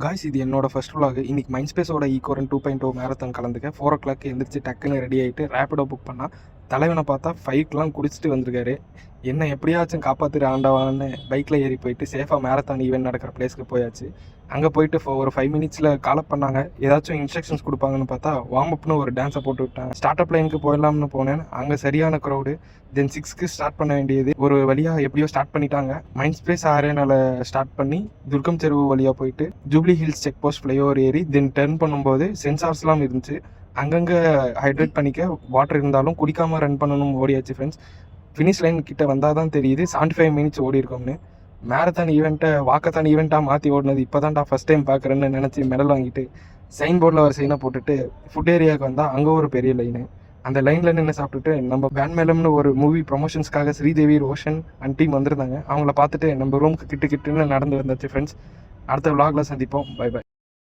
Guys இது என்னோட first vlog. இன்னைக்கு மைண்ட் ஸ்பேஸோட ஈகோரன் 2.0 மேரத்தான் கலந்துக்க 4 o'clock எந்திரிச்சு டக்குன்னு ரெடி ஆகிட்டு ரேப்பிடோ புக் பண்ணால் தலைவனை பார்த்தா 5க்குலாம் குடிச்சிட்டு வந்திருக்காரு. என்ன எப்படியாச்சும் காப்பாற்றிட்டு ஆண்டவான்னு பைக்கில் ஏறி போயிட்டு சேஃபாக மேரத்தான் ஈவெண்ட் நடக்கிற பிளேஸ்க்கு போயாச்சு. அங்கே போயிட்டு ஒரு 5 minutesல காலப் பண்ணாங்க. ஏதாச்சும் இன்ஸ்ட்ரக்ஷன்ஸ் கொடுப்பாங்கன்னு பார்த்தா வார்ம் அப்னு ஒரு டான்ஸை போட்டு விட்டாங்க. ஸ்டார்ட் அப் லைனுக்கு போயிடலாம்னு போனேன். அங்கே சரியான க்ரௌடு. தென் 6க்கு ஸ்டார்ட் பண்ண வேண்டியது ஒரு வழியாக எப்படியோ ஸ்டார்ட் பண்ணிட்டாங்க. மைண்ட் ஸ்பேஸ் அரேனால ஸ்டார்ட் பண்ணி துர்கம் தெருவு வழியாக போயிட்டு jubilee hills check post flyover ஏறி தென் டர்ன் பண்ணும்போது சென்சார்ஸ்லாம் இருந்துச்சு. அங்கங்கே ஹைட்ரேட் பண்ணிக்க வாட்டர் இருந்தாலும் குடிக்காமல் ரன் பண்ணணும் ஓடியாச்சு ஃப்ரெண்ட்ஸ். ஃபினிஷ் லைன் கிட்ட வந்தால் தான் தெரியுது 75 minutes ஓடி இருக்கோம்னு. மேரத்தான் ஈவெண்ட்டை வாக்கத்தான் ஈவெண்ட்டாக மாற்றி ஓடினது இப்போ தான்டா ஃபஸ்ட் டைம் பார்க்குறேன்னு நினச்சி மெடல் வாங்கிட்டு சைன் போர்டில் ஒரு சைனை போட்டுட்டு ஃபுட் ஏரியாவுக்கு வந்தால் அங்கே ஒரு பெரிய லைனு. அந்த லைனில் நின்று சாப்பிட்டுட்டு நம்ம பேன் மேலம்னு ஒரு மூவி ப்ரொமோஷன்ஸ்க்காக ஸ்ரீதேவி, ரோஷன் அண்ட் டீம் வந்திருந்தாங்க. அவங்கள பார்த்துட்டு நம்ம ரூமுக்கு கிட்டுன்னு நடந்து வந்தாச்சு ஃப்ரெண்ட்ஸ். அடுத்த vlogல சந்திப்போம். Bye by.